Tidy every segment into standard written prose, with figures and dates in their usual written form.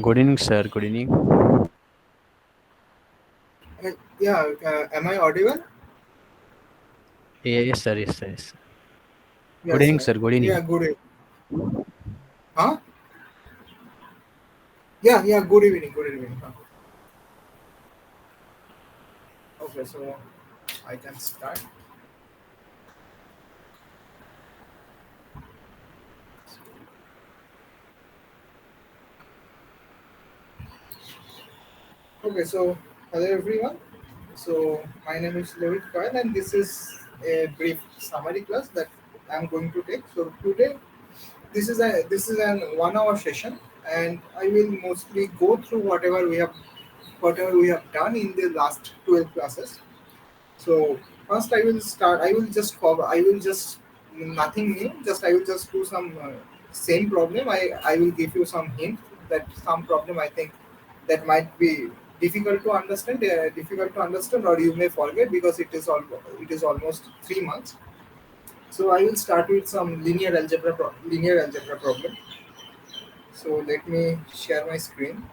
Good evening, sir. Good evening. Yeah, am I audible? Yes, sir. Yes, sir. Yes, sir. Good Yes, evening, sir. sir. Good Yeah, evening. good. Huh? Yeah, yeah. Good evening. Good evening. Huh. Okay, so I can start. Okay, so hello everyone. So my name is Lohit Kyle, and this is a brief summary class that I'm going to take. So today, this is an 1 hour session, and I will mostly go through whatever we have done in the last 12 classes. So first, I will start. I will just cover. I will just nothing new. Just I will just do some same problem. I will give you some hint that some problem I think that might be difficult to understand, or you may forget because it is almost 3 months. So I will start with some linear algebra problem. So let me share my screen.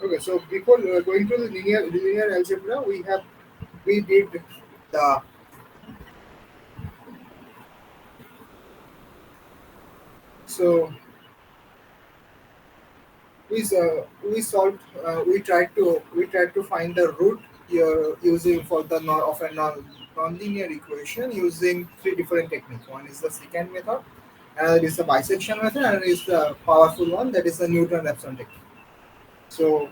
Okay, so before going to the linear algebra, we did the so we tried to find the root using for the of a non-linear equation using three different techniques. One is the secant method, another is the bisection method, and another is the powerful one, that is the Newton-Raphson technique. So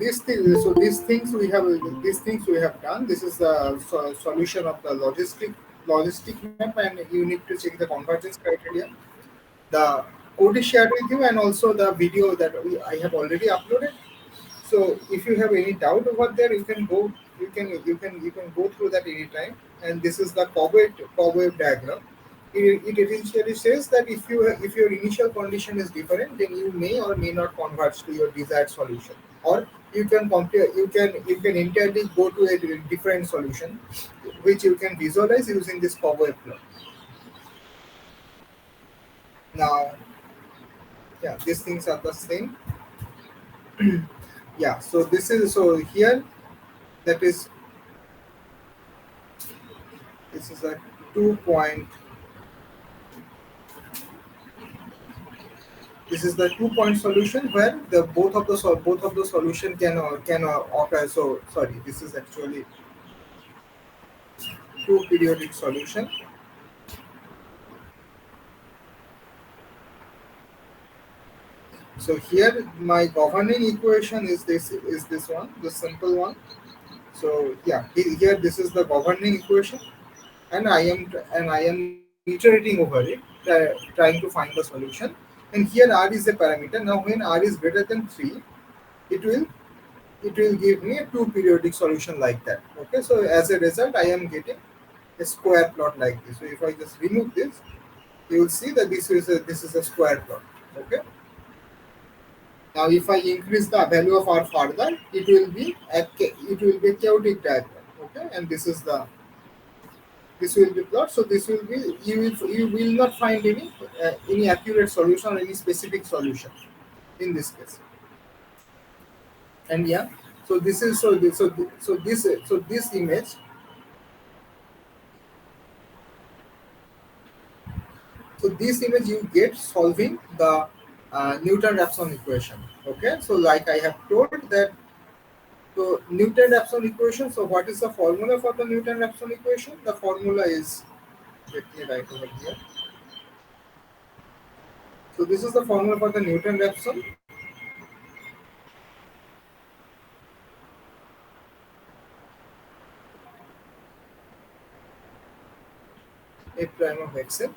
these things we have done. This is the solution of the logistic map, and you need to check the convergence criteria. The code is shared with you, and also the video that I have already uploaded. So if you have any doubt over there, you can go. You can go through that anytime. And this is the cobweb diagram. It essentially says that if your initial condition is different, then you may or may not converge to your desired solution, or you can compare. You can entirely go to a different solution, which you can visualize using this cobweb plot. Now, yeah, these things are the same. Yeah, so here, that is this is a 2 point. This is the 2 point solution where the both of the solution can occur. So sorry, this is actually two periodic solution. So here my governing equation is this one, the simple one. So yeah, here this is the governing equation, and I am iterating over it, trying to find the solution. And here R is a parameter. Now when R is greater than 3, it will it will give me a two periodic solution like that. Okay, so as a result, I am getting a square plot like this. So if I just remove this, you will see that this is a square plot. Okay. Now if I increase the value of R further, it will be a chaotic diagram. Okay, and this will be plot. So this will be you will not find any accurate solution or any specific solution in this case. And yeah, so this is so this image. So this image you get solving the Newton-Raphson equation. Okay, so like I have told that, so Newton-Raphson equation. So what is the formula for the Newton-Raphson equation? The formula is, let me write over here. So this is the formula for the Newton-Raphson. a prime of xn.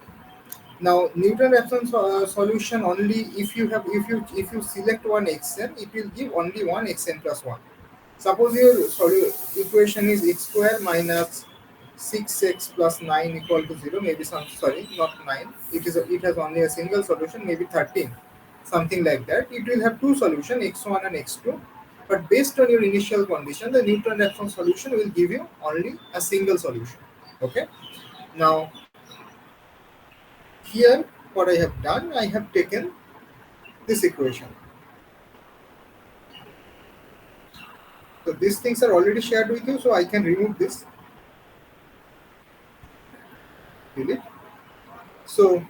Now Newton-Raphson solution only if you select one xn, it will give only one xn plus one. Suppose your equation is x square minus 6x plus 9 equal to 0. Maybe some, sorry, not 9. It has only a single solution, maybe 13, something like that. It will have two solutions, x1 and x2. But based on your initial condition, the Newton-Raphson solution will give you only a single solution. Okay. Now here, what I have done, I have taken this equation. So these things are already shared with you, so I can remove this, delete. So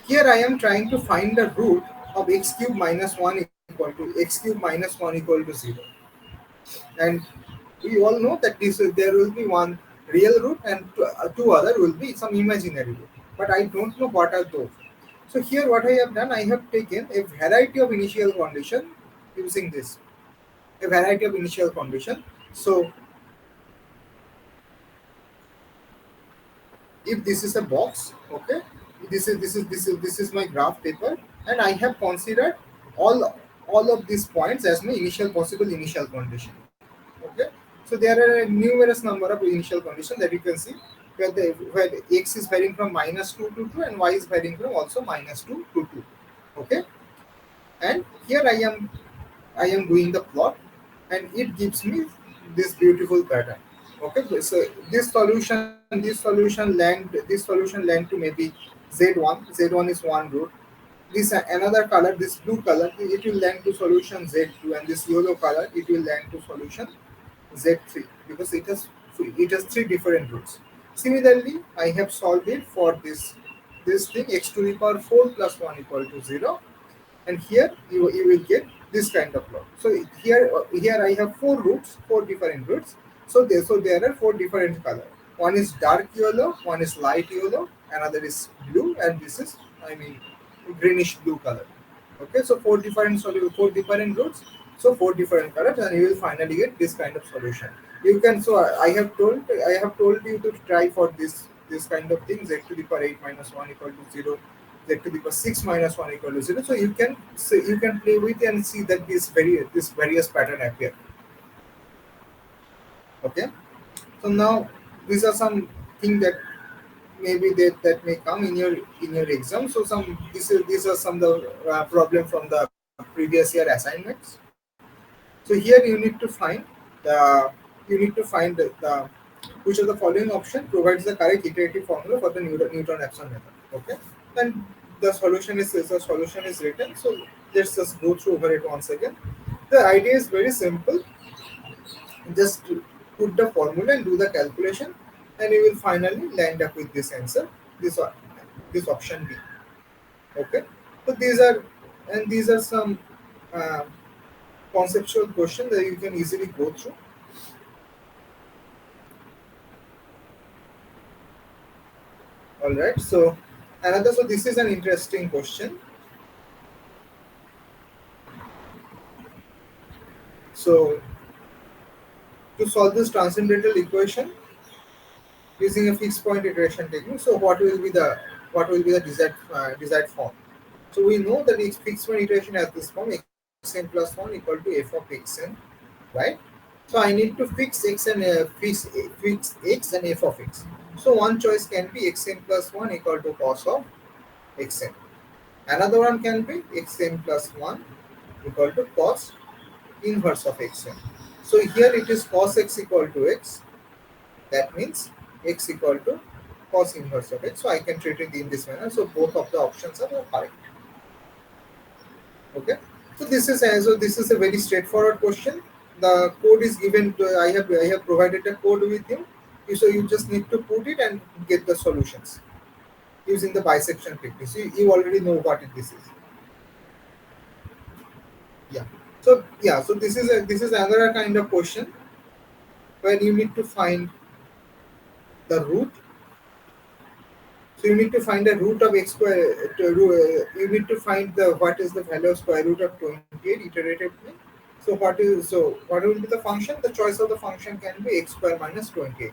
here I am trying to find the root of x cube minus 1 equal to x cube minus 1 equal to 0. And we all know that there will be one real root and two other will be some imaginary root. But I don't know what are those. So here what I have done, I have taken a variety of initial condition using this. A variety of initial condition. So if this is a box, okay, this is my graph paper, and I have considered all of these points as my possible initial condition. Okay, so there are a numerous number of initial conditions that you can see where x is varying from -2 to 2 and y is varying from also -2 to 2. Okay, and here I am doing the plot, and it gives me this beautiful pattern. Okay, so this solution length to maybe z1 is one root. This another color, this blue color, it will length to solution z2, and this yellow color, it will length to solution z3, because it has three different roots. Similarly, I have solved it for this thing, x to the power 4 plus 1 equal to 0, and here you will get this kind of plot. So here I have four different roots. So there are four different color. One is dark yellow, one is light yellow, another is blue, and this is, I mean, greenish blue color. Okay, so four different roots, so four different colors, and you will finally get this kind of solution. You can, so I have told you to try for this kind of thing, z to the power 8 minus 1 equal to 0, z to the power 6 minus 1 equal to 0. So you can play with it and see that this various pattern appear. Okay, so now these are some thing that maybe that may come in your exam. So these are some of the problem from the previous year assignments. So here you need to find the which of the following option provides the correct iterative formula for the Newton-Raphson method. Okay, and the solution is written. So let's just go through over it once again. The idea is very simple. Just put the formula and do the calculation, and you will finally land up with this answer. This option B. Okay. So these are some uh, conceptual questions that you can easily go through. All right. So this is an interesting question. So to solve this transcendental equation using a fixed point iteration technique, so what will be the desired form? So we know that each fixed point iteration has this form, xn plus 1 equal to f of xn, right? So I need to fix x and f of x. So one choice can be xn plus 1 equal to cos of xn. Another one can be xn plus 1 equal to cos inverse of xn. So here it is cos x equal to x. That means x equal to cos inverse of x. So I can treat it in this manner. So both of the options are correct. Okay. So this is a very straightforward question. The code is given. I have provided a code with you. So you just need to put it and get the solutions using the bisection technique. So you already know what this is. Yeah. So this is another kind of question where you need to find the root. So you need to find the root of x square. You need to find the what is the value of square root of 28 iteratively. So what will be the function? The choice of the function can be x square minus 28,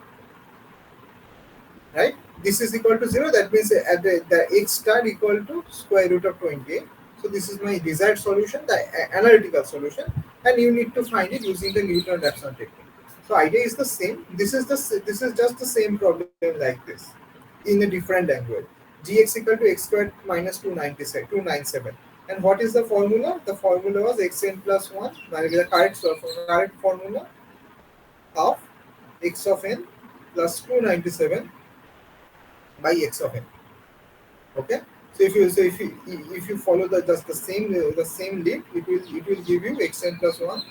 right? this is equal to 0, that means at the x star equal to square root of 28. So this is my desired solution, the analytical solution, and you need to find it using the Newton-Raphson technique. So idea is the same. This is just the same problem like this in a different angle. Gx equal to x squared minus 297. And what is the formula? The formula was xn plus 1. The correct formula of x of n plus 297 by x of n. Okay. So if you follow just the same lead, it will give you xn plus 1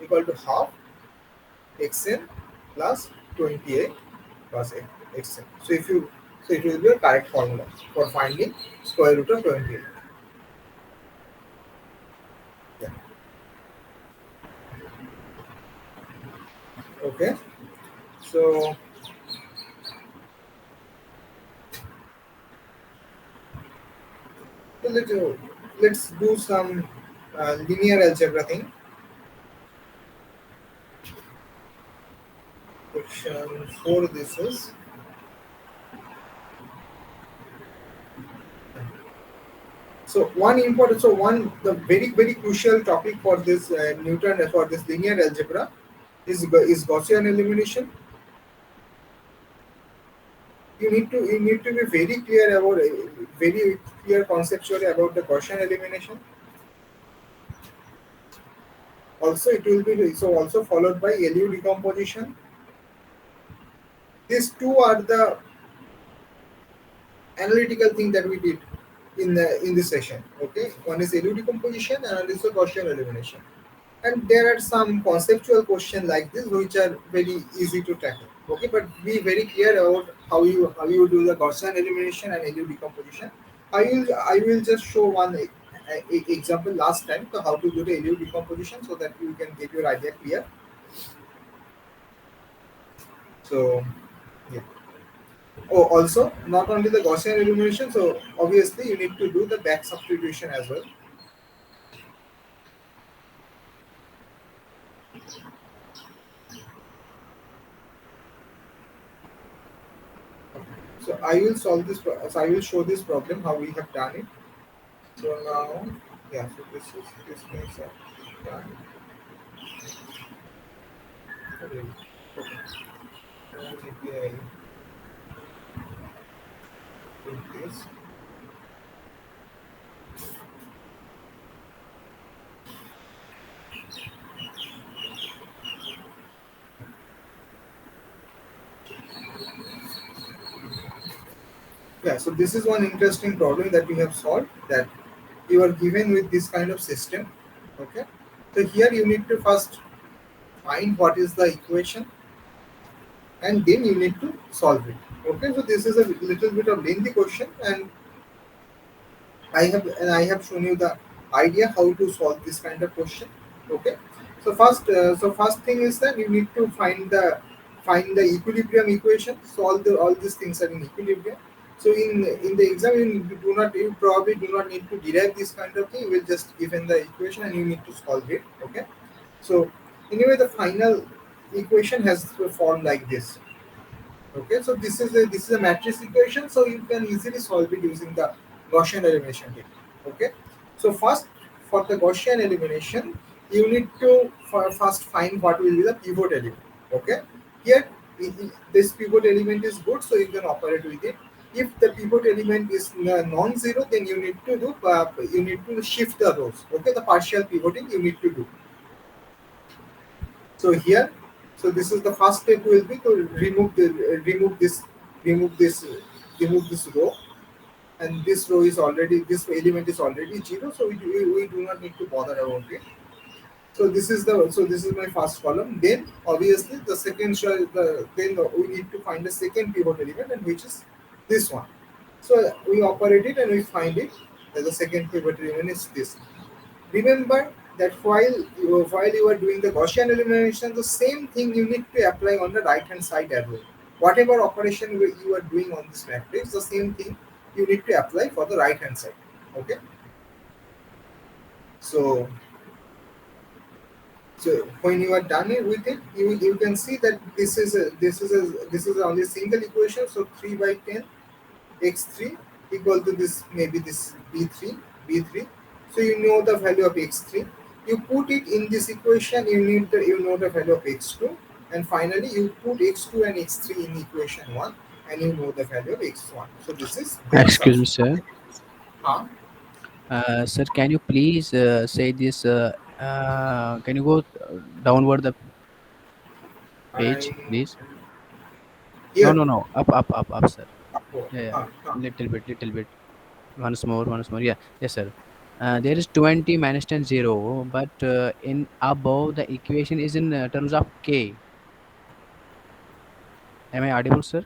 equal to half xn plus 28 plus xn. So it will be a correct formula for finding square root of 28. Yeah. Okay. So So let's do some linear algebra thing. Question 4. This is so one important. So one the very crucial topic for this Newton for this linear algebra is Gaussian elimination. You need to be very clear about very clear conceptually about the Gaussian elimination. Also, it will be also followed by LU decomposition. These two are the analytical thing that we did in this session. Okay, one is LU decomposition and another is the Gaussian elimination. And there are some conceptual questions like this which are very easy to tackle. Okay, but be very clear about how you do the Gaussian elimination and LU decomposition. I will just show one example last time to how to do the LU decomposition so that you can get your idea clear. So yeah. Oh, also not only the Gaussian elimination. So obviously you need to do the back substitution as well. So I will solve this. So I will show this problem how we have done it. So now, yeah. So this things are done. Okay. API with this. Yeah. So this is one interesting problem that we have solved. That you are given with this kind of system. Okay. So here you need to first find what is the equation, and then you need to solve it. Okay. So this is a little bit of lengthy question, and I have shown you the idea how to solve this kind of question. Okay. So first thing is that you need to find the equilibrium equation. So all these things are in equilibrium. So in the exam you probably do not need to derive this kind of thing. You will just given the equation and you need to solve it. Okay. So anyway, the final equation has formed like this. Okay, so this is a matrix equation, so you can easily solve it using the Gaussian elimination technique. Okay, so first for the Gaussian elimination, you need to first find what will be the pivot element. Okay, here this pivot element is good, so you can operate with it. If the pivot element is non-zero, then you need to shift the rows. Okay, the partial pivoting you need to do. So here, so this is the first step will be to remove this row, and this row is already this element is already 0, so we do not need to bother about it. So this is my first column. Then obviously the second then we need to find the second pivot element, and which is this one. So we operate it and we find it that the second pivot element is this. Remember that while you are doing the Gaussian elimination, the same thing you need to apply on the right hand side as well. Whatever operation you are doing on this matrix, the same thing you need to apply for the right hand side. Okay. So So when you are done with it, you can see that this is only single equation. So 3/10 x3 equal to this, maybe this b3. So you know the value of x3. You put it in this equation. You know the value of x2, and finally you put x2 and x3 in equation one, and you know the value of x1. So this is then Excuse me, substitute. sir. Huh? Sir, can you please say this? Can you go downward the page, I please? No, Here. no, no. Up, sir. Oh, Yeah, yeah. huh. Little bit. Once more. Yeah, yes, sir. There is 20 minus 10 0, but in above the equation is in terms of k. Am I audible, sir?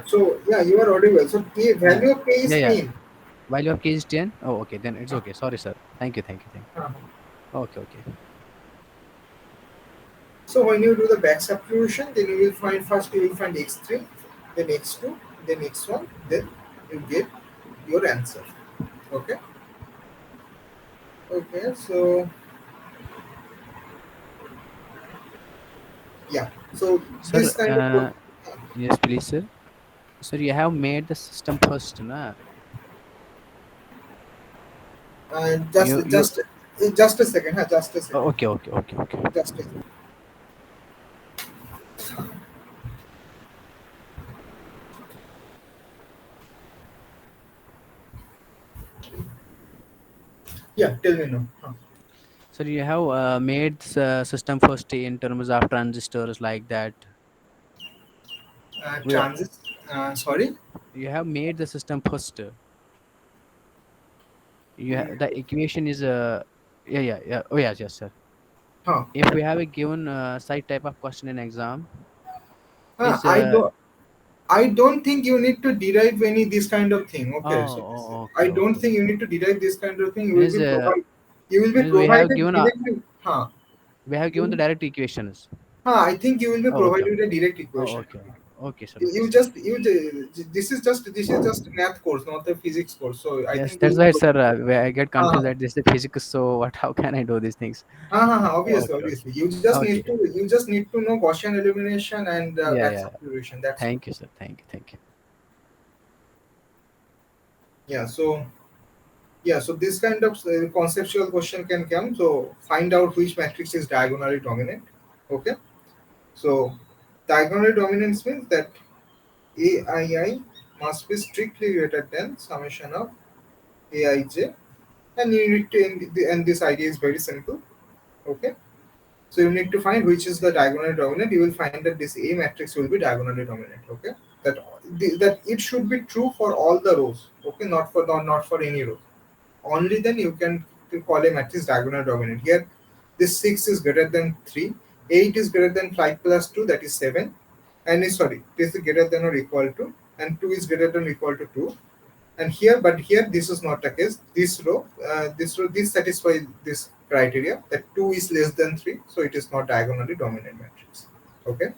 So yeah, you are audible. So K, Uh, value of K is yeah, yeah. 10. Value of k is 10. Oh, okay. Then it's Huh. okay. Sorry, sir. Thank you. Huh. Okay, okay. So when you do the back substitution, then you will find, first you will find x3, then x2, then x1, then you get your answer. Okay. Okay. So yeah. So Sir, this kind of yes, please, sir. Sir, you have made the system first, na? just You. just a second. Huh? Just a second. Oh, okay. Just a second. Yeah. Tell me now. Huh. Sir, you have made system first in terms of transistors like that. We Transit. Sorry. You have made the system first. Mm, The equation is yeah. Oh yes, sir. huh. If we have a given side type of question in exam, Huh. is I don't think you need to derive any this kind of thing. Okay, so I okay, don't okay. think you need to derive this kind of thing. Means You will be means we have provided given directly. Huh? the direct equations. I think you will be Oh, okay. provided a direct Oh, equation. okay. Okay, sir. Okay, You sir. just this is just a math course, not a physics course. So I Yes, think you that's will be right, sir. Where I get uh, confused that this is physics. So what? How can I do these things? obviously, Okay, okay, obviously. okay. You just need to know Gaussian elimination and Yeah, back yeah. substitution. That's all. Thank you, sir. Thank you. Yeah. So this kind of conceptual question can come. So find out which matrix is diagonally dominant. Okay. So diagonally dominance means that AII must be strictly greater than summation of AIJ, and you need to and this idea is very simple. Okay. So you need to find which is the diagonally dominant. You will find that this A matrix will be diagonally dominant. Okay. That that it should be true for all the rows. Okay. Not for any row. Only then you can call a matrix diagonal dominant. Here, this 6 is greater than 3, 8 is greater than 5 plus 2, that is 7, and sorry, this is greater than or equal to, and 2 is greater than or equal to 2. And here, but here, this is not the case. This satisfies this criteria that 2 is less than 3, so it is not diagonally dominant matrix. Okay.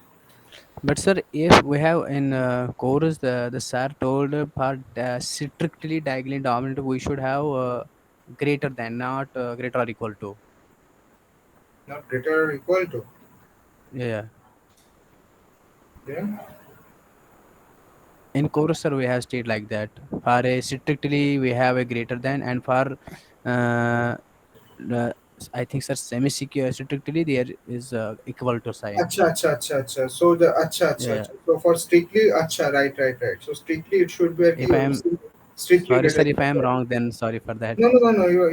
But sir, if we have in chorus, the sir told for strictly diagonally dominant, we should have greater than, not greater or equal to. Not greater or equal to. Yeah. Yeah. In chorus, sir, we have state like that. For a strictly, we have a greater than, and for uh, uh, I think, sir, semi strictly there is equal to sign. Acha. So the Yeah. acha. So for strictly acha, right. So strictly it should be If I am strictly sorry, greater sir, if than I am sorry. wrong, then sorry for that. No. You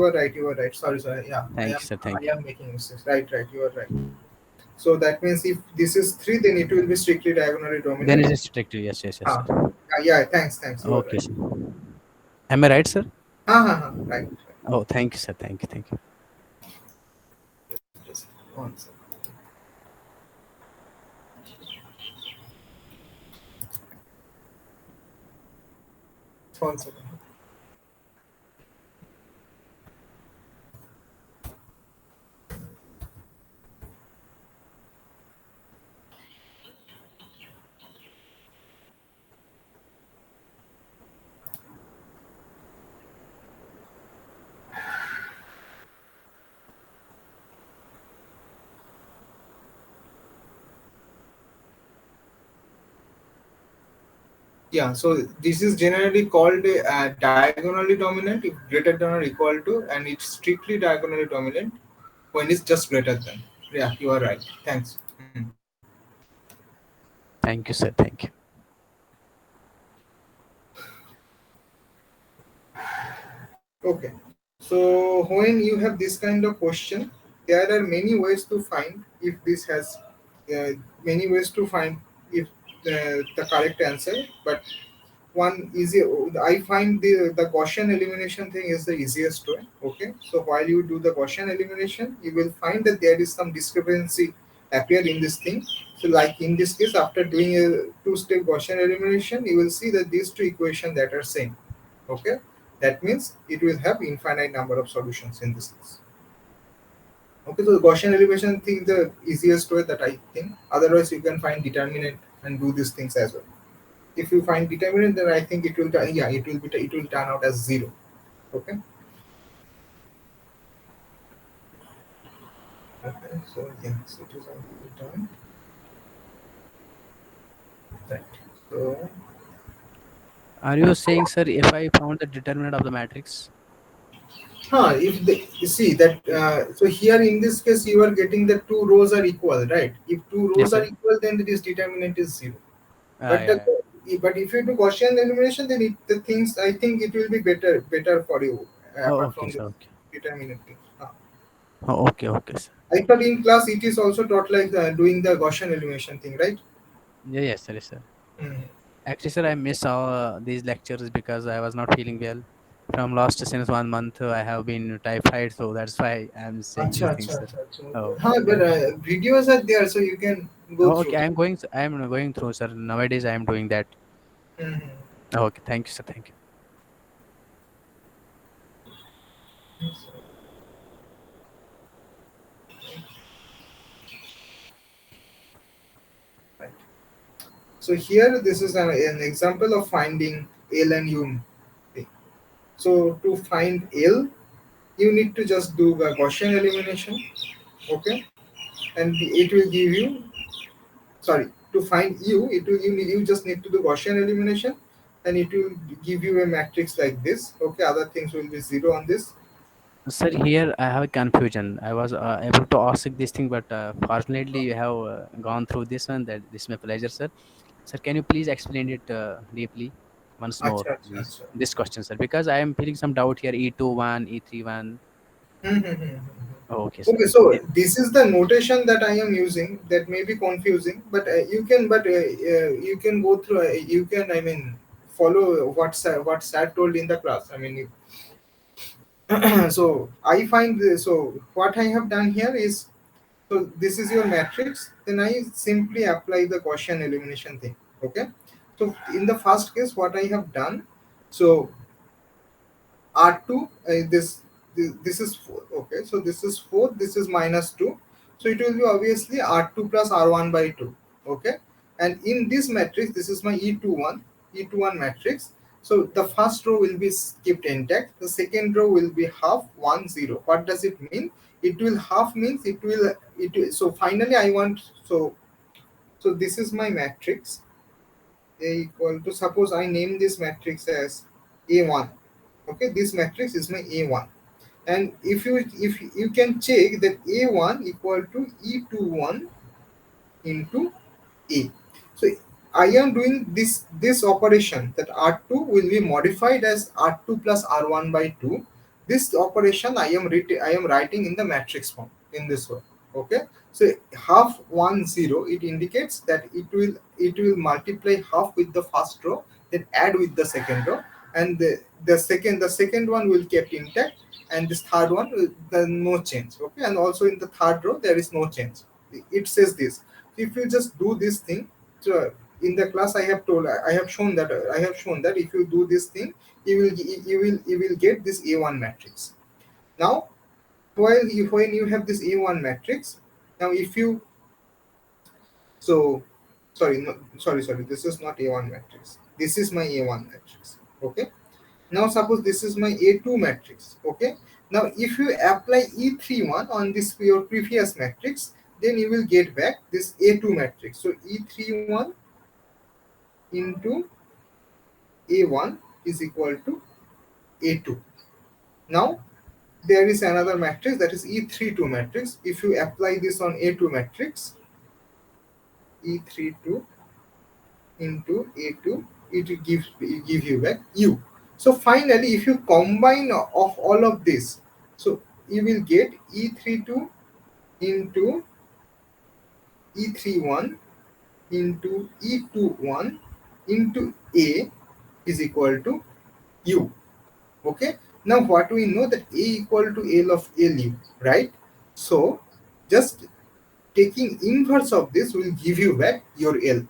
are right. You are right. Sorry. Yeah, Thank you, sir. I Thank you. am making mistakes. Right. You are right. So that means if this is three, then it will be strictly diagonally Then dominant. it is strictly yes, Ah, sir. yeah. Thanks. You are Okay, right. sir. Am I right, sir? Right. Oh, thank you, sir. Thank you. Just one second. One second. Yeah, so this is generally called diagonally dominant if greater than or equal to, and it's strictly diagonally dominant when it's just greater than. Yeah, you are right. Thanks. Thank you, sir. Thank you. Okay, so when you have this kind of question, there are many ways to find if this has uh, many ways to find if the correct answer. But one easy, I find the Gaussian elimination thing is the easiest way. Okay, so while you do the Gaussian elimination, you will find that there is some discrepancy appear in this thing. So like in this case, after doing a two-step Gaussian elimination, you will see that these two equations that are same. Okay, that means it will have infinite number of solutions in this case. Okay, so the Gaussian elimination thing is the easiest way that I think. Otherwise, you can find determinant and do these things as well. If you find determinant, then I think it will yeah, it will turn out as zero. Okay. Okay. So yes, it is already done. Right. So Are you saying, sir, if I found the determinant of the matrix? if the you see that so here in this case you are getting the two rows are equal, right? If two Yes, rows are sir. equal, then this determinant is zero. Ah, But yeah, yeah. but if you do Gaussian elimination, then the things I think it will be better for you Oh, apart okay, from sir. this Okay. determinant thing. Oh, okay, okay, sir. I thought in class it is also taught like doing the Gaussian elimination thing, right? Yeah, yes, sir. Yes, sir. Mm. Actually, sir, I miss all these lectures because I was not feeling well. From last since 1 month, I have been typhoid, so that's why I'm saying Acha, these acha, things, sir. acha, acha. Oh, Huh, but yeah. videos are there, so you can go Oh, okay. through. I'm going through, sir. Nowadays, I am doing that. Mm-hmm. Oh, okay. Thank you, sir. Thank you. Right. So here, this is an example of finding L and U. Okay. So to find L, you need to just do the Gaussian elimination. Okay, and it will give you, sorry, to find U, you just need to do Gaussian elimination, and it will give you a matrix like this. Okay, other things will be zero on this. Sir, here I have a confusion. I was able to ask this thing, but fortunately, you have gone through this one. That this is my pleasure, sir. Sir, can you please explain it deeply once more, Acha, acha, please? acha. This question, sir, because I am feeling some doubt here. E21, E31. Mm-hmm. Oh, okay, sir. Okay, so this is the notation that I am using. That may be confusing, but you can go through. You can, I mean, follow what Sat told in the class. I mean, so I find so what I have done here is, so this is your matrix. Then I simply apply the Gaussian elimination thing. Okay, so in the first case, what I have done, so R2 this is 4. Okay, so this is 4, this is minus 2, so it will be obviously R2 plus R1 by 2. Okay, and in this matrix, this is my E21 matrix. So the first row will be kept intact, the second row will be half 1 0. What does it mean? It will half means so finally I want, so this is my matrix. A equal to, suppose I name this matrix as A1. Okay, this matrix is my A1, and if you can check that A1 equal to E21 into A. So I am doing this operation, that R2 will be modified as R2 plus R1 by 2. This operation I am writing in the matrix form in this way. Okay. So half 1 0, it indicates that it will multiply half with the first row, then add with the second row, and the second one will kept intact, and this third one will, no change. Okay, and also in the third row there is no change. It says this. If you just do this thing, so in the class I have shown that if you do this thing, you will get this A1 matrix. Now when you have this A1 matrix, now if you, so sorry, no, sorry, this is not A1 matrix, this is my A1 matrix. Okay, now suppose this is my A2 matrix. Okay, now if you apply E31 on this your previous matrix, then you will get back this A2 matrix. So E31 into A1 is equal to A2. Now there is another matrix, that is E32 matrix. If you apply this on A2 matrix, E32 into A2, it will give you back U. So finally, if you combine of all of this, so you will get E32 into E31 into E21 into A is equal to U. Okay. Now what we know, that A equal to L of LU, right? So just taking inverse of this will give you back your L.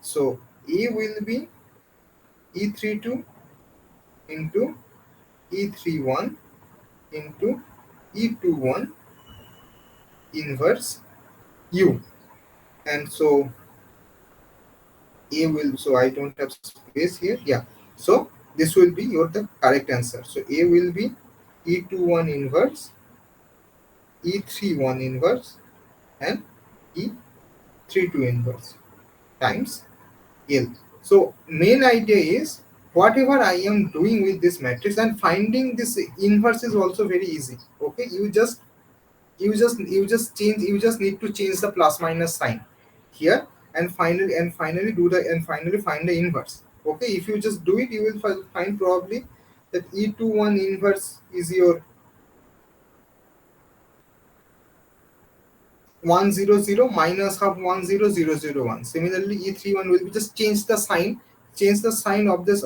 So A will be E32 into E31 into E21 inverse U. And so A will, so I don't have space here. Yeah. So this will be your the correct answer. So A will be E21 inverse, E31 inverse, and E32 inverse times L. So main idea is, whatever I am doing with this matrix, and finding this inverse is also very easy. Okay, you just need to change the plus minus sign here, and finally find the inverse. Okay, if you just do it, you will find probably that E21 inverse is your 100 minus half 10001. Similarly, E31 will be, just change the sign of this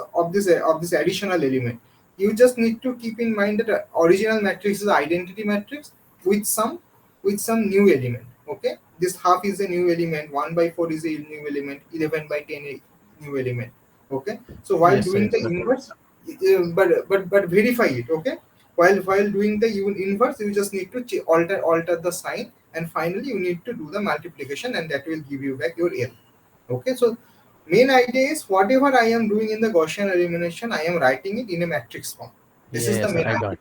additional element. You just need to keep in mind that original matrix is identity matrix with some new element. Okay, this half is a new element, 1 by 4 is a new element, 11 by 10 a new element. Okay, so while Yes, doing yes, the sir. inverse, but verify it. Okay, while doing the inverse, you just need to alter the sign, and finally you need to do the multiplication, and that will give you back your L. Okay, so main idea is, whatever I am doing in the Gaussian elimination, I am writing it in a matrix form. This is the Yes, sir. main idea.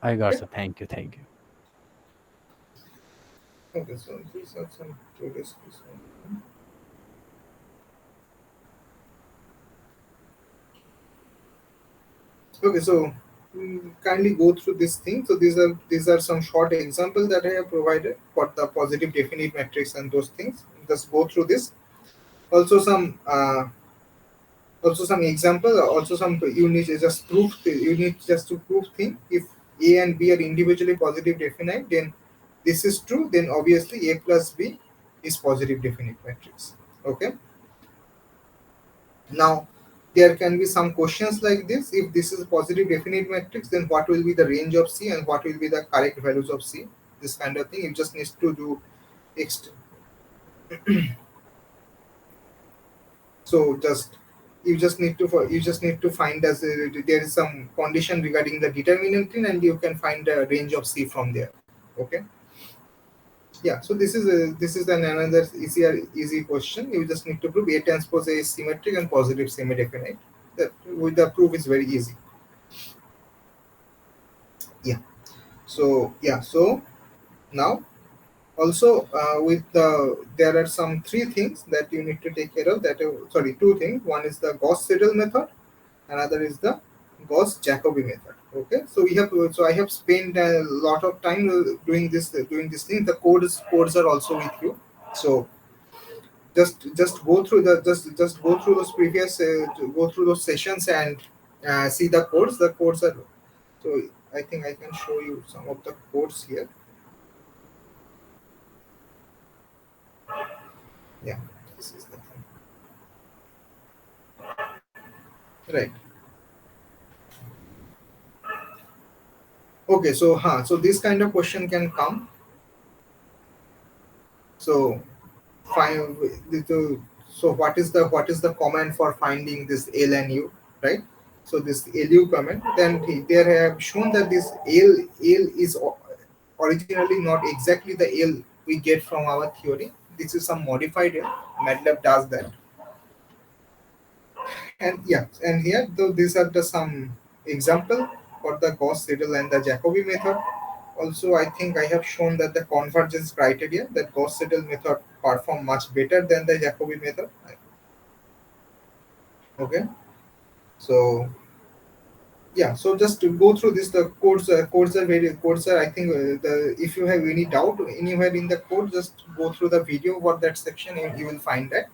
I got, Okay, sir. Thank you, thank you. okay, so these are some today's question. Okay, so kindly go through this thing. So these are some short examples that I have provided for the positive definite matrix and those things. Just go through this. Also some example, also some, you need to just proof, you need just to prove thing. If A and B are individually positive definite, then this is true, then obviously A plus B is positive definite matrix. Okay, now there can be some questions like this: if this is a positive definite matrix, then what will be the range of C and what will be the correct values of C? This kind of thing you just need to do. Ext- so just you just need to find, as there is some condition regarding the determinant in, and you can find the range of C from there. Okay, yeah. So this is an another easy question. You just need to prove A transpose A is symmetric and positive semi-definite. That with the proof is very easy. Yeah. So yeah. So now also with there are some three things that you need to take care of. That sorry, two things. One is the Gauss-Seidel method. Another is the Gauss-Jacobi method. Okay, so I have spent a lot of time doing this thing. The codes are also with you. So just go through the just go through those previous go through those sessions, and see the codes. The codes are, so I think I can show you some of the codes here. Yeah, this is the thing. Right. Okay, so this kind of question can come. So find so what is the command for finding this L and U, right? So this LU command, then they have shown that this L is originally not exactly the L we get from our theory. This is some modified L. Matlab does that. And yeah, and here though these are the some example for the Gauss-Seidel and the Jacobi method. Also, I think I have shown that the convergence criteria, that Gauss-Seidel method perform much better than the Jacobi method. Okay, So yeah, so just to go through this, the codes are very codes are, I think, the if you have any doubt anywhere in the code, just go through the video for that section, and you will find that.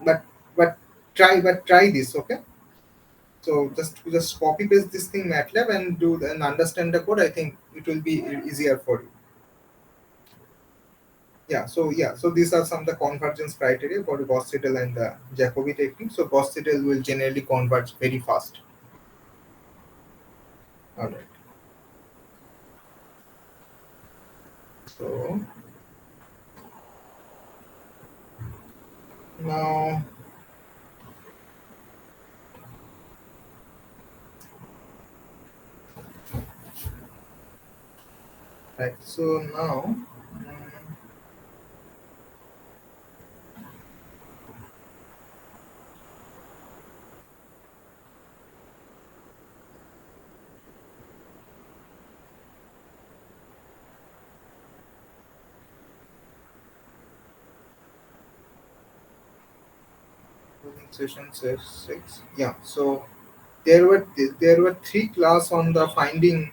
but but try this, okay? So just copy paste this thing MATLAB and and understand the code. I think it will be easier for you. Yeah, so these are some of the convergence criteria for the Gauss-Seidel and the Jacobi technique. So Gauss-Seidel will generally converge very fast. All right. So now, right. So now, session 6. Yeah. So there were three class on the finding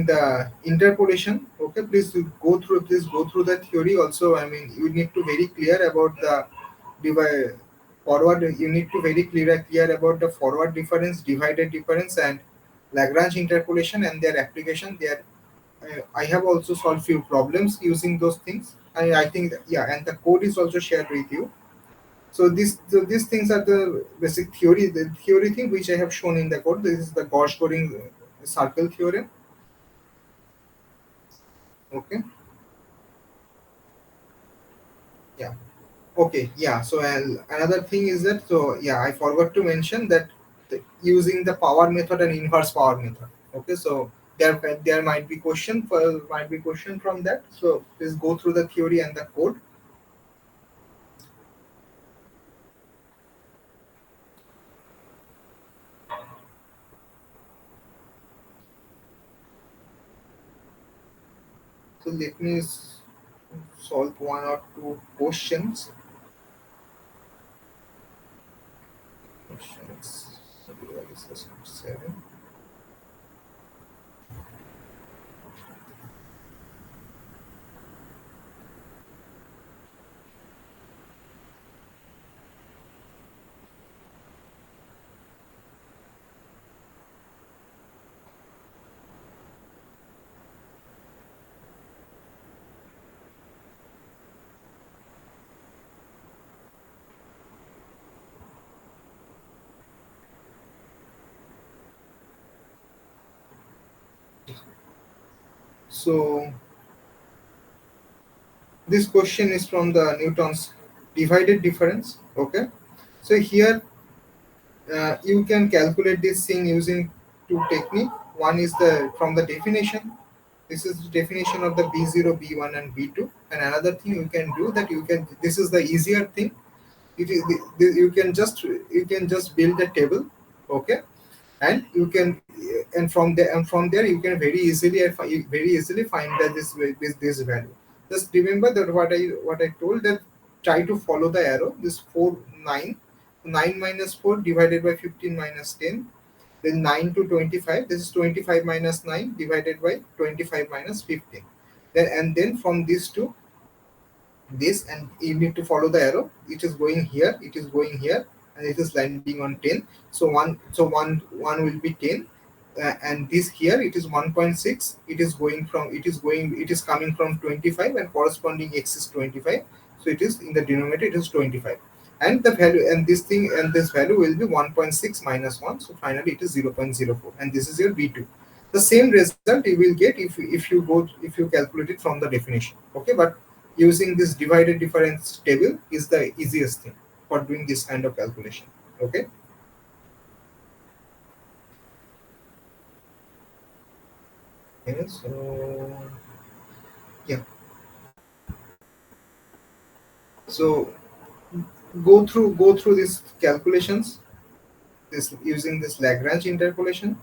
the interpolation. Okay, please go through the theory also. I mean, you need to very clear about the divide forward. You need to very clear about the forward difference, divided difference, and Lagrange interpolation and their application. I have also solved few problems using those things. I think that, yeah, and the code is also shared with you. So these things are the basic theory, the theory thing which I have shown in the code. This is the Gauss-Goring circle theorem. Okay. Yeah. Okay. Yeah. So another thing is that, so yeah, I forgot to mention that using the power method and inverse power method. Okay. So there might be question from that. So please go through the theory and the code. So let me solve one or two questions. Questions. Assessment 7. So this question is from the Newton's divided difference. Okay. So here you can calculate this thing using two technique. One is the from the definition. This is the definition of the B0, B1, and B2. And another thing you can do that you can. This is the easier thing. You can just build a table. Okay, and you can and from there you can very easily find that this value. Just remember that what I told, that try to follow the arrow, this 4 9, 9 minus 4 divided by 15 minus 10, then 9 to 25, this is 25 minus 9 divided by 25 minus 15, then from these two, this, and you need to follow the arrow. It is going here, it is going here, and it is landing on 10. So one will be 10, and this here it is 1.6. It is coming from 25, and corresponding x is 25. So it is in the denominator, it is 25, and the value, and this value will be 1.6 minus 1. So finally it is 0.04, and this is your b2. The same result you will get if you calculate it from the definition. Okay, but using this divided difference table is the easiest thing for doing this kind of calculation. Okay. Okay, so yeah, so go through these calculations, this using this Lagrange interpolation.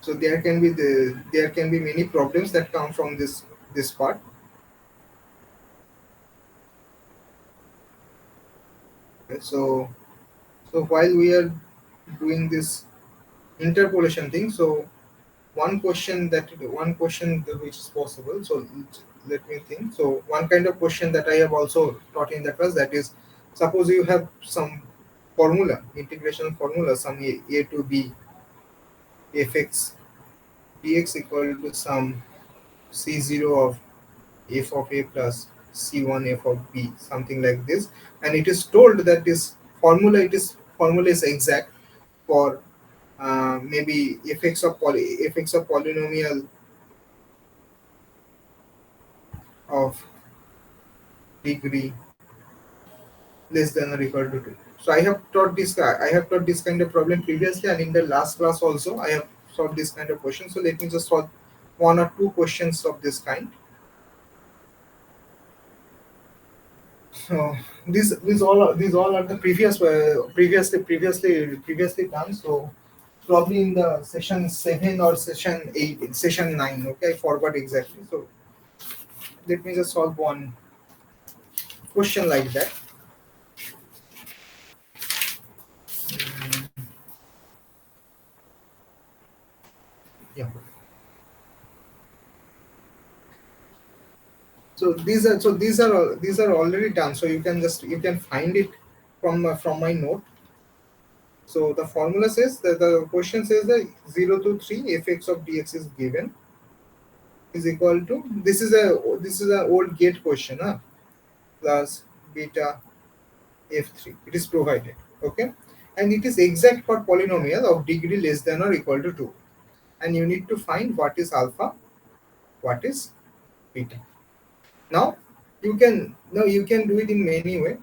So there can be many problems that come from this part. Okay, so while we are doing this interpolation thing, so which is possible. So let me think. So one kind of question that I have also taught in the class, that is, suppose you have some formula, integration formula, some a to b fx dx equal to some c0 of f of a plus c1 f of b, something like this, and it is told that this formula is exact for maybe fx of polynomial of degree less than or equal to 2. So I have taught this kind of problem previously, and in the last class also I have solved this kind of question. So let me just solve one or two questions of this kind. So these all are the previously done. So probably in the session 7 or session 9. Okay, I forgot exactly. So let me just solve one question like that. Mm, yeah. So these are already done. So you can find it from my note. So the formula says that the question says that 0 to 3 fx of dx is given is equal to, this is a old gate question, plus beta f3. It is provided. Okay, and it is exact for polynomial of degree less than or equal to 2, and you need to find what is alpha, what is beta. Now you can do it in many way.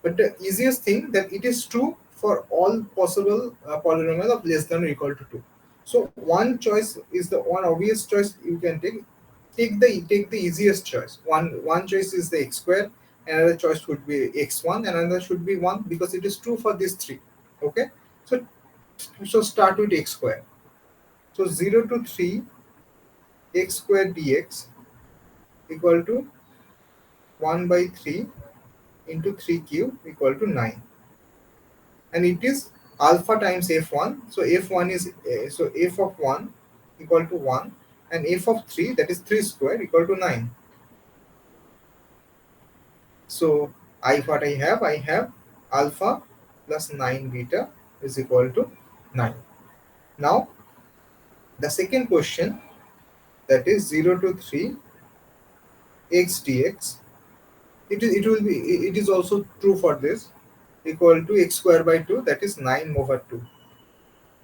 But the easiest thing that it is true for all possible polynomial of less than or equal to 2. So one choice is the one obvious choice you can take. Take the easiest choice. One choice is the x square, another choice would be x1, and another should be 1 because it is true for these three. Okay? So start with x square. So 0 to 3 x square dx equal to 1 by 3 into 3 cube equal to 9, and it is alpha times f1. So f1 is so f of 1 equal to 1, and f of 3, that is 3 square, equal to 9. So I have alpha plus 9 beta is equal to 9. Now the second question, that is 0 to 3 x dx, it is also true for this, equal to x square by 2, that is 9 over 2.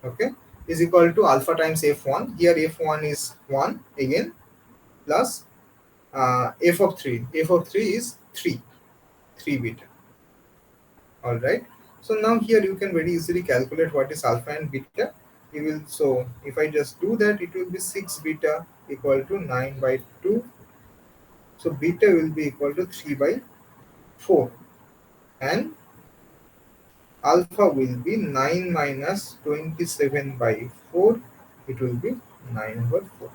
Okay, is equal to alpha times f1. Here f1 is 1 again, plus f of 3. F of 3 is 3 beta. All right. So now here you can very easily calculate what is alpha and beta. You will, so if I just do that, it will be 6 beta equal to 9 by 2. So beta will be equal to 3 by 4, and alpha will be 9 minus 27 by 4. It will be 9 over 4.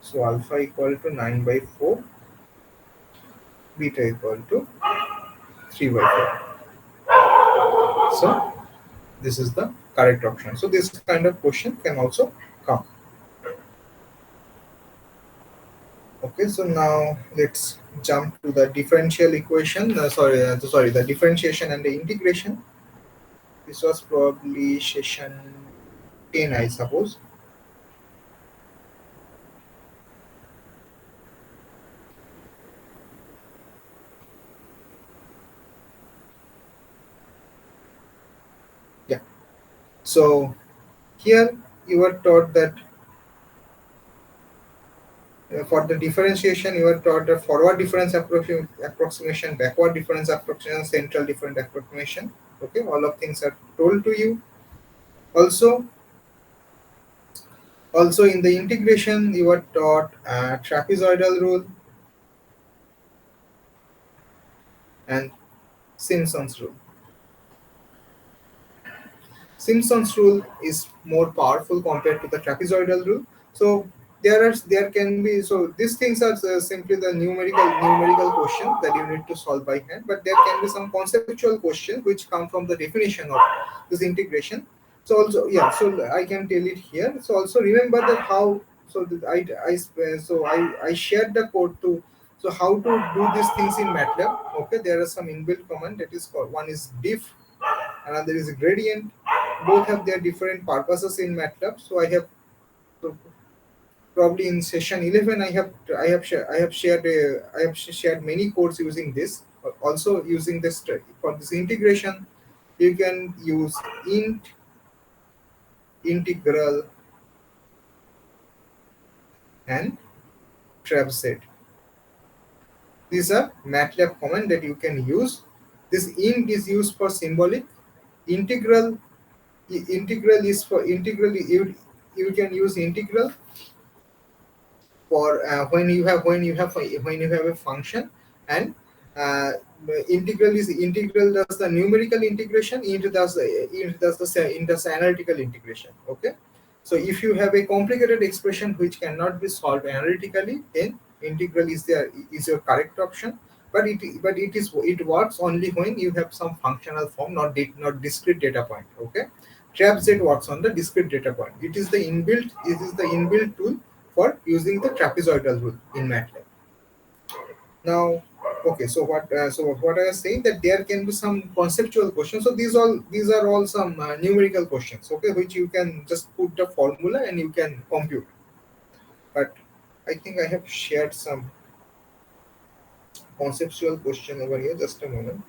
So alpha equal to 9 by 4, beta equal to 3 by 4. So this is the correct option. So this kind of question can also come. Okay, so now let's jump to the differential equation. Sorry, the differentiation and the integration. This was probably session 10, I suppose. Yeah. So here you were taught that for the differentiation, you are taught a forward difference approximation, backward difference approximation, central difference approximation. Okay, all of things are told to you. Also, also in the integration, you are taught trapezoidal rule and Simpson's rule. Simpson's rule is more powerful compared to the trapezoidal rule. So there can be, so these things are simply the numerical questions that you need to solve by hand, but there can be some conceptual questions which come from the definition of this integration. So also, yeah, so I can tell it here. So also remember that how, so that I shared the code to, so how to do these things in MATLAB. Okay, there are some inbuilt command that is called, one is diff, another is gradient. Both have their different purposes in MATLAB. So I have, so probably in session 11 I have shared many codes using this. Also using this for this integration, you can use int, integral, and trapset. These are MATLAB command that you can use. This int is used for symbolic. Integral, integral is for integral. You can use integral for when you have a function. And uh, integral does the numerical integration, int does the analytical integration. Okay, so if you have a complicated expression which cannot be solved analytically, then integral is your correct option. But it works only when you have some functional form, not discrete data point. Okay, trapz works on the discrete data point. It is the inbuilt tool for using the trapezoidal rule in MATLAB. Now, okay, so what I was saying, that there can be some conceptual questions. So these are all some numerical questions, okay, which you can just put the formula and you can compute. But I think I have shared some conceptual question over here. Just a moment.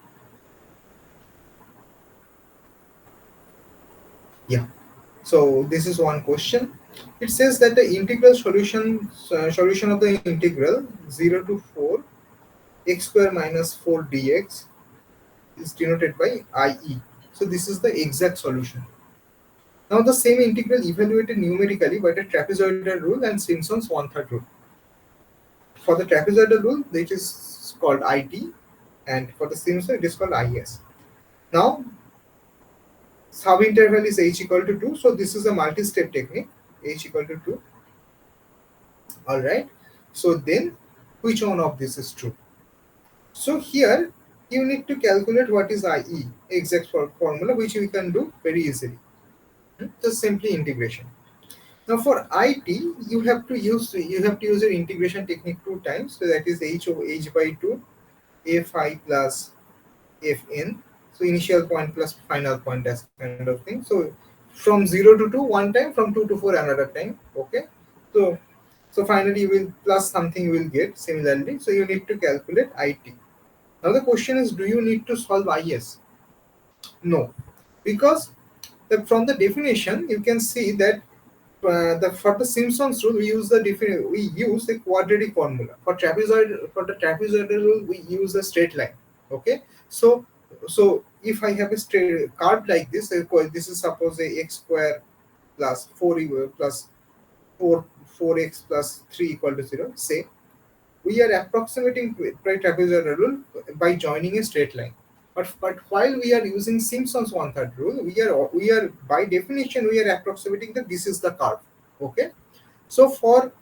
Yeah. So this is one question. It says that the integral solution of the integral 0 to 4 x square minus 4 dx is denoted by IE. So this is the exact solution. Now the same integral evaluated numerically by the trapezoidal rule and Simpson's one-third rule. For the trapezoidal rule, it is called IT, and for the Simpson, it is called IS. Now, subinterval is h equal to 2, so this is a multi-step technique, h equal to 2. Alright, so then which one of this is true? So here, you need to calculate what is IE, exact formula, which we can do very easily. Just simply integration. Now for IT, you have to use your integration technique two times. So that is h over h by 2, fi plus fn. So initial point plus final point, that kind of thing. So from 0 to 2 one time, from 2 to 4 another time. Okay. So so finally you will plus something you will get similarly. So you need to calculate IT. Now the question is, do you need to solve IS? No, because from the definition you can see that for the Simpsons rule, we use the quadratic formula. For the trapezoidal rule, we use a straight line. Okay, so if I have a straight curve like this, this is suppose a x square plus 4 4x plus 3 equal to 0. Say we are approximating by trapezoidal rule by joining a straight line. But while we are using Simpson's one-third rule, we are by definition we are approximating that this is the curve. Okay, so for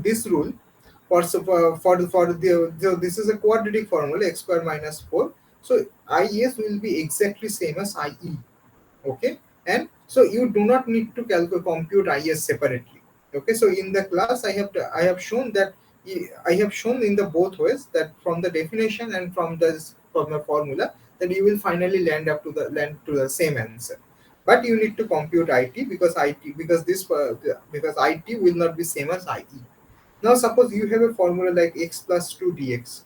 this rule, so this is a quadratic formula, x square minus 4. So IS will be exactly same as IE. Okay, and so you do not need to compute IS separately. Okay, so in the class I have shown that I have shown in the both ways that from the definition and from the formula, that you will finally land to the same answer. But you need to compute IT, because IT will not be same as IE. Now suppose you have a formula like x plus 2 dx.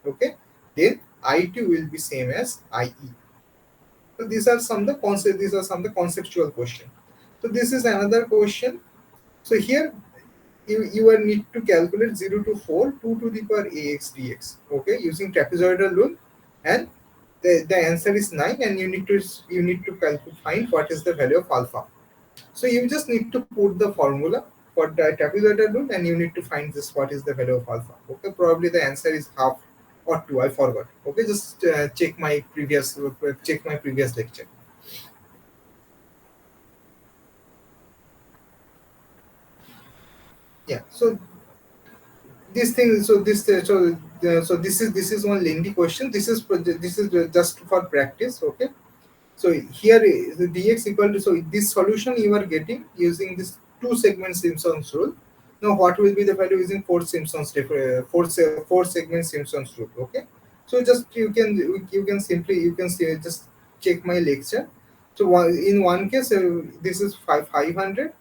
Okay, then IT will be same as IE. So these are some of the conceptual question. So this is another question. So here you will need to calculate 0 to 4 2 to the power ax dx. Okay, using trapezoidal rule, and the answer is 9, and you need to find what is the value of alpha. So you just need to put the formula for the trapezoidal rule, and you need to find this what is the value of alpha. Okay, probably the answer is half or 2. I forgot. Okay, just check my previous lecture. yeah. So this thing, so this so this is one lengthy question. This is just for practice, okay. So here is the dx equal to, so this solution you are getting using this two segment Simpson's rule. Now what will be the value using four segment Simpson's rule? Okay. So just you can simply you can say just check my lecture. So in one case this is 500,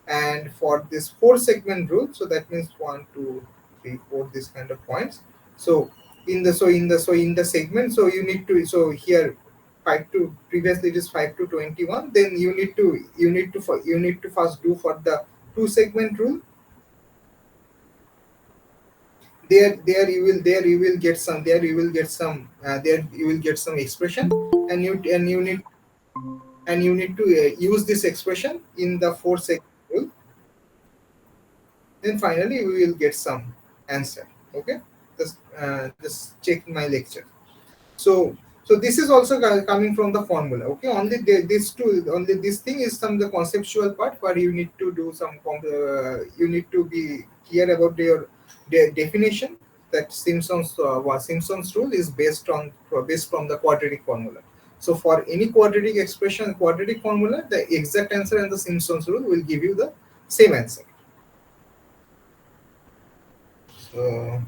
and for this four segment rule, so that means one, two, three, four, this kind of points. So in the segment, so you need to, so here 5 to, previously it is 5 to 21, then you need to first do for the two segment rule. There you will get some expression, and you need to use this expression in the four segment rule. Then finally we will get some answer. Okay, just check my lecture. So this is also coming from the formula. Okay, only this thing is some the conceptual part where you need to do some you need to be clear about your definition, that Simpson's rule is based from the quadratic formula. So for any quadratic formula, the exact answer and the Simpson's rule will give you the same answer. So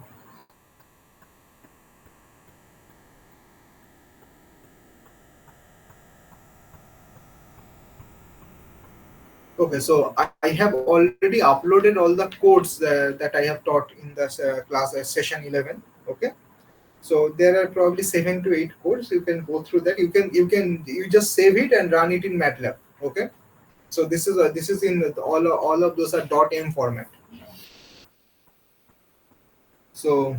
okay, so I have already uploaded all the codes that I have taught in the class session 11. Okay, so there are probably 7 to 8 codes. You can go through that. You just save it and run it in Matlab. Okay, so this is in all of those are .m format. So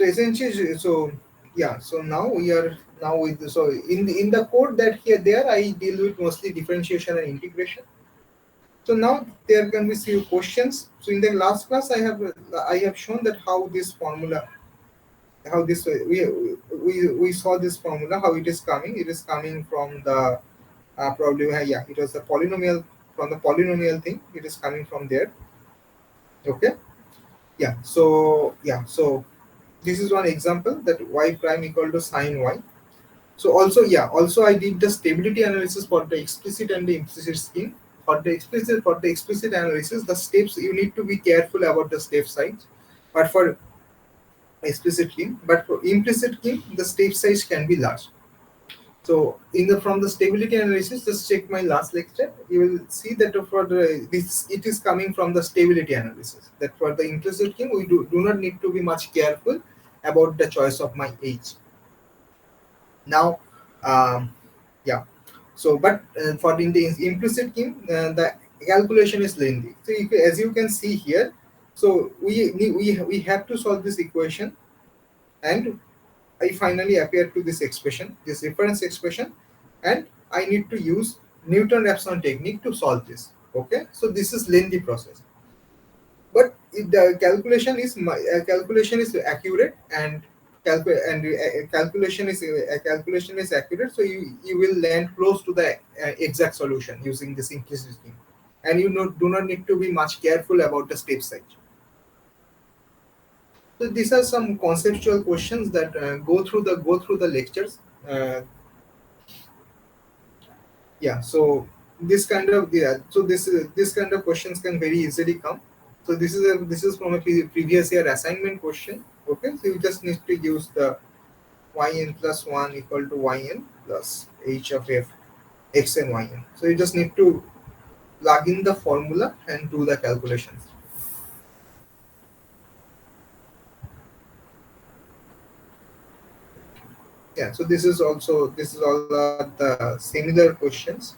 essentially, so yeah. So now we are now with so in the code that here there I deal with mostly differentiation and integration. So now there can be few questions. So in the last class, I have shown that how this we saw this formula, how it is coming. It is coming from the probably yeah, it was the polynomial, from the polynomial thing. It is coming from there. Okay, yeah. So this is one example, that y prime equal to sine y. So also I did the stability analysis for the explicit and the implicit scheme. For the explicit analysis, the steps, you need to be careful about the step size. But for implicit scheme, the step size can be large. So in the from the stability analysis, just check my last lecture. You will see that for this, it is coming from the stability analysis. That for the implicit scheme, we do not need to be much careful about the choice of my age. Now, um, yeah. So, but for the implicit scheme, the calculation is lengthy. So, as you can see here, so we have to solve this equation, and I finally appear to this expression, this reference expression, and I need to use Newton-Raphson technique to solve this. Okay, so this is lengthy process, but the calculation is accurate, and calculation is accurate, so you will land close to the exact solution using this implicit scheme, and do not need to be much careful about the step size. So these are some conceptual questions that go through the lectures. uh, yeah, so this kind of questions can very easily come. So this is from a previous year assignment question. Okay, so you just need to use the yn plus 1 equal to yn plus h of f x and yn. So you just need to plug in the formula and do the calculations. Yeah, so this is all the similar questions.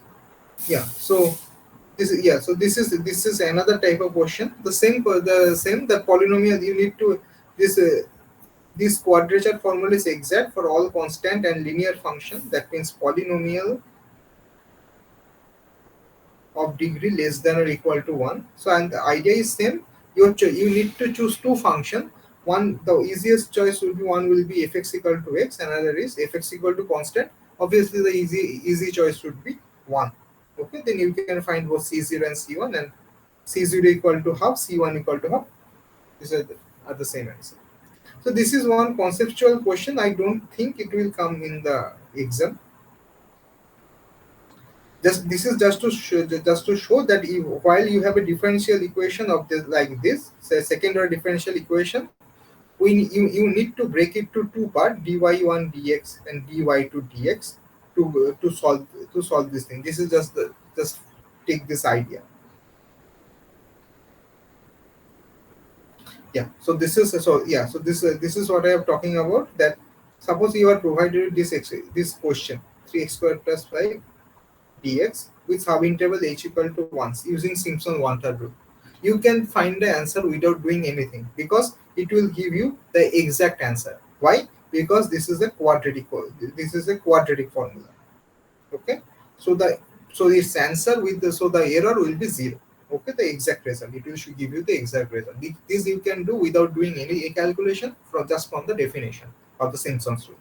Yeah, so this is another type of question. The polynomial, you need to this this quadrature formula is exact for all constant and linear function. That means polynomial of degree less than or equal to 1. So, and the idea is same. You need to choose two function. One, the easiest choice will be, one will be fx equal to x, another is fx equal to constant. Obviously the easy choice would be 1. Okay, then you can find both C0 and C1, and C0 equal to half, C1 equal to half. These are the same answer. So this is one conceptual question. I don't think it will come in the exam. Just this is just to show that while you have a differential equation of this like this, say second order differential equation, you need to break it to two part, dy1 dx and dy2 dx, to solve this thing. This is just take this idea. Yeah, so this is what I am talking about. That suppose you are provided this question, 3x squared plus 5 dx with subinterval h equal to 1 using Simpson one-third rule. You can find the answer without doing anything because it will give you the exact answer. Why? Because this is a quadratic formula. Okay, so its answer with the so the error will be zero. Okay, the exact result, it will should give you the exact result. This you can do without doing any calculation, from just from the definition of the Simpson's rule.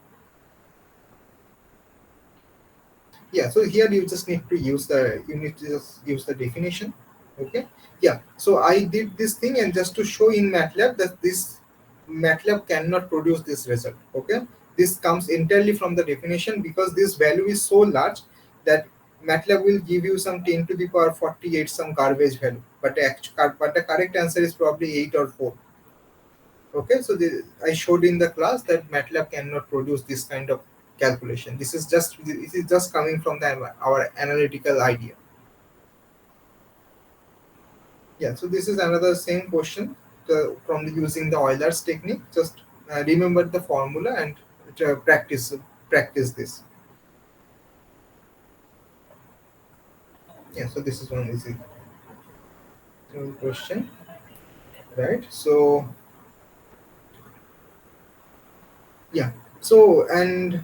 Yeah, so here you just need to use the you need to just use the definition. Okay, yeah, so I did this thing, and just to show in Matlab that this Matlab cannot produce this result. Okay, this comes entirely from the definition, because this value is so large that Matlab will give you some 10 to the power 48 some garbage value, but the correct answer is probably 8 or 4. Okay, so I showed in the class that Matlab cannot produce this kind of calculation. This is just coming from our analytical idea. Yeah, so this is another same question, using the Euler's technique. Just remember the formula and practice this. Yeah, so this is one easy question, right? So yeah, so and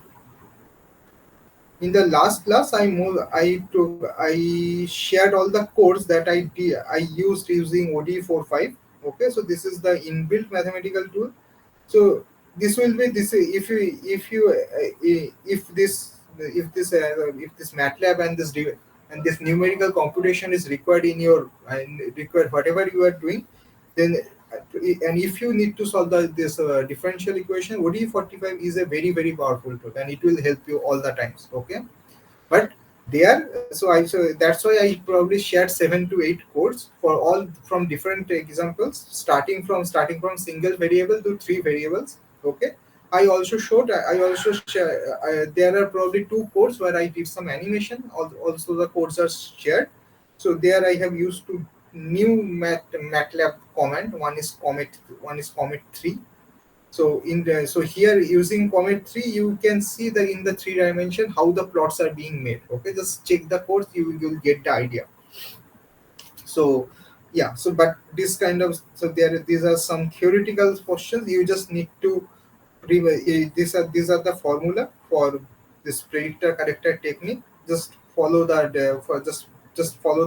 in the last class I shared all the codes that I used using ODE45. Okay, so this is the inbuilt mathematical tool. So this will be this if this Matlab and this numerical computation is required in your and required whatever you are doing, then and if you need to solve this differential equation, ODE45 is a very powerful tool, and it will help you all the times. Okay, but that's why I probably shared 7 to 8 codes for all from different examples, starting from single variable to 3 variables. Okay, I also share there are probably 2 codes where I did some animation. Also the codes are shared. So there I have used to new Matlab command. One is comet 3. So here using Comet 3, you can see the in the 3 dimension how the plots are being made. Okay, just check the codes, you'll get the idea. So yeah, so but this kind of so there these are some theoretical questions. You just need to these are the formula for this predictor corrector technique. Just follow the for just follow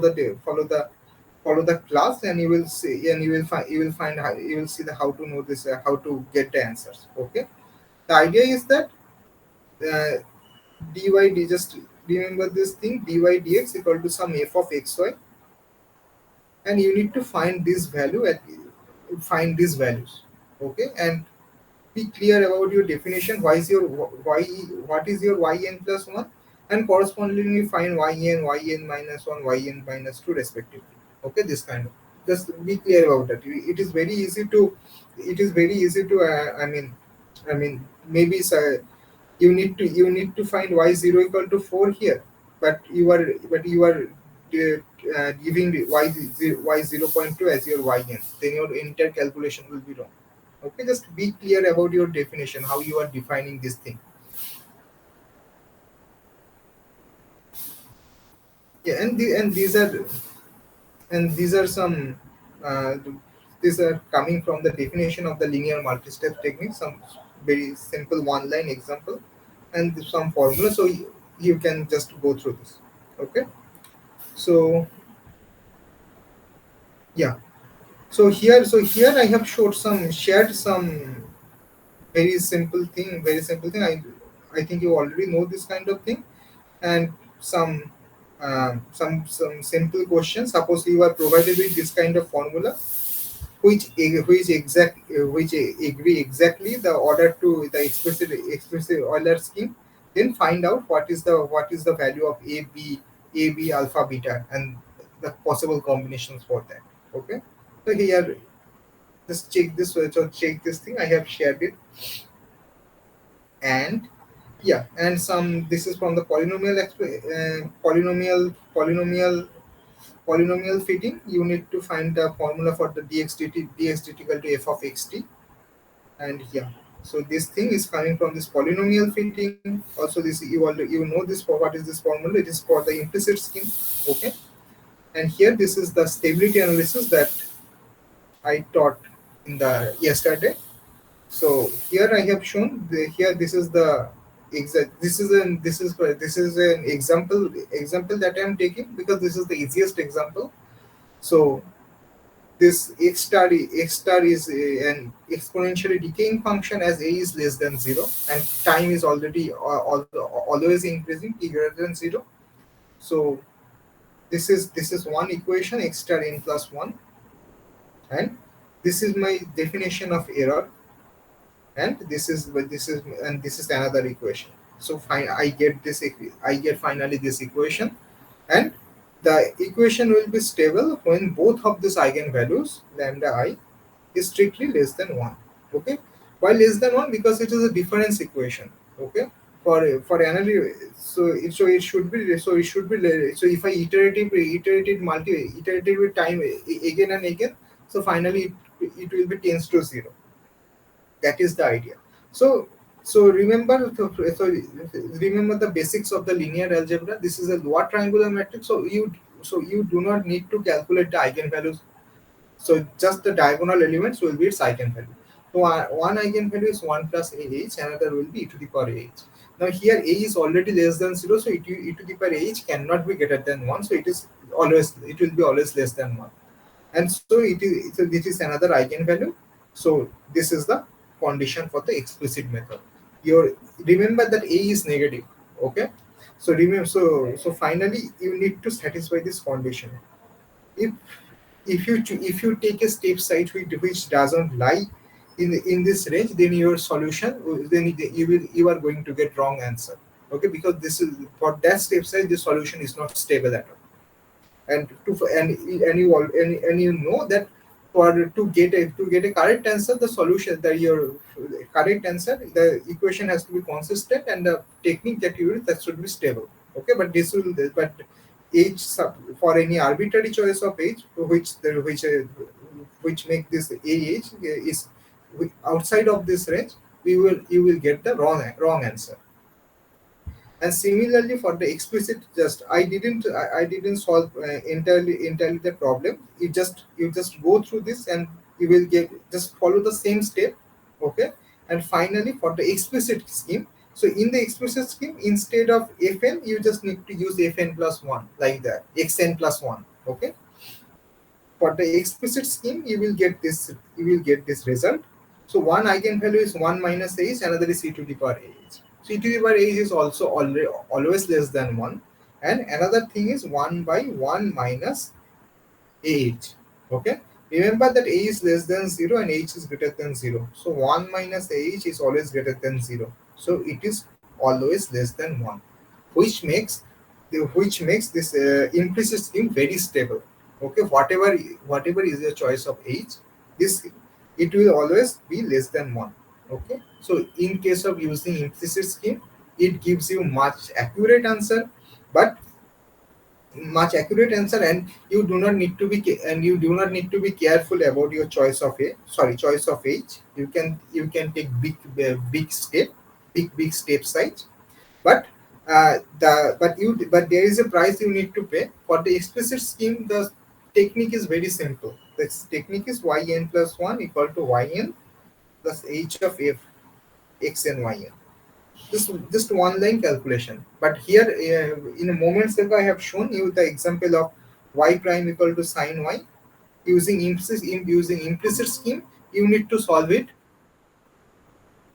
the class, and you will see, and you will see the how to know this how to get the answers. Okay, the idea is that uh, just remember this thing, dy dx equal to some f of xy, and you need to find these values. Okay, and be clear about your definition. Why is your y what is your yn plus 1, and correspondingly find yn minus 1, yn minus 2 respectively. Okay, this kind of, just be clear about that. It is very easy to I mean maybe you need to find y0 equal to 4 here, but you are giving the y 0.2 as your yn, then your entire calculation will be wrong. Okay, just be clear about your definition, how you are defining this thing. Yeah, and these are some uh, these are coming from the definition of the linear multi-step technique, some very simple one line example and some formula, so you can just go through this. Okay, so yeah, so here I have shared some very simple thing. I think you already know this kind of thing, and some some simple questions. Suppose you are provided with this kind of formula, which agree exactly the order to the explicit Euler scheme. Then find out what is the value of a b alpha beta and the possible combinations for that. Okay, so here just check this. So check this thing I have shared it. And yeah, and some, this is from the polynomial fitting. You need to find the formula for the dx dt equal to f of xt. And yeah, so this thing is coming from this polynomial fitting. Also this, you know this, for what is this formula, it is for the implicit scheme. Okay, and here this is the stability analysis that I taught in the yesterday. So here I have shown here this is the exact, this is an example that I am taking because this is the easiest example. So this x star is an exponentially decaying function as a is less than 0, and time is already always increasing t greater than 0. So this is one equation, x star n plus 1, and this is my definition of error, and this is another equation. So fine, I get finally this equation. And the equation will be stable when both of these eigenvalues lambda I is strictly less than 1. Okay, why less than 1? Because it is a difference equation. Okay, for analysis, it should be, so if I iterated with time again and again, so finally it will be tends to 0. That is the idea. So remember the basics of the linear algebra. This is a lower triangular matrix, so you do not need to calculate the eigenvalues. So just the diagonal elements will be its eigenvalue. So one eigenvalue is 1 plus ah, another will be e to the power ah. Now here a is already less than 0, so e to the power ah cannot be greater than 1, so it will be always less than 1. And so this is another eigenvalue. So this is the condition for the explicit method. Your Remember that a is negative. Okay, so remember, so finally you need to satisfy this condition. If you take a step size which doesn't lie in this range, then your solution, then you are going to get wrong answer. Okay, because this is for that step size, the solution is not stable at all. And you know that for to get a correct answer, the solution that your correct answer, the equation has to be consistent, and the technique that you use, that should be stable. Okay, but h for any arbitrary choice of h, which make this ah is outside of this range, you will get the wrong answer. And similarly for the explicit, just I didn't solve entirely the problem. You just go through this, and you will get, just follow the same step. Okay, and finally for the explicit scheme, so in the explicit scheme, instead of fn, you just need to use fn plus 1, like that, xn plus 1. Okay, for the explicit scheme, you will get this result. So one eigenvalue is 1 minus h, another is e to the power h. So e to the power h is also always less than 1, and another thing is 1 by 1 minus ah. Okay, remember that a is less than 0 and h is greater than 0. So 1 minus ah is always greater than 0. So it is always less than 1, which makes which makes this implicit scheme very stable. Okay, whatever is your choice of h, this it will always be less than 1. Okay, so in case of using implicit scheme, it gives you but much accurate answer, and you do not need to be careful about your choice of h. You can take big step size. But there is a price you need to pay for the explicit scheme. The technique is very simple. The technique is yn plus 1 equal to yn plus h of f x and yn. Just one line calculation. But here, in a moments ago, I have shown you the example of y prime equal to sine y. Using implicit scheme, you need to solve it.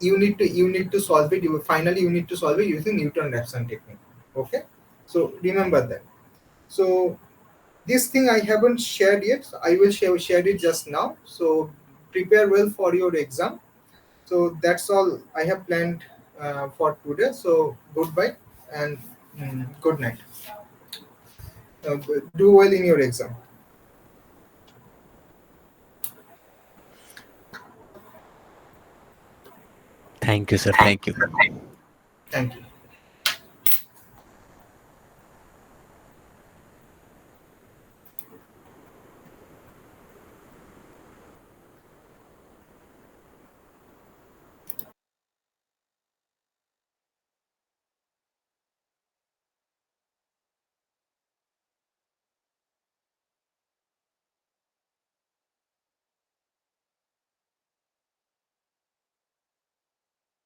Finally you need to solve it using Newton-Raphson technique. Okay, so remember that. So this thing I haven't shared yet. So I will share it just now. So prepare well for your exam. So that's all I have planned for today. So goodbye and good night. Do well in your exam. Thank you, sir. Thank you. Thank you.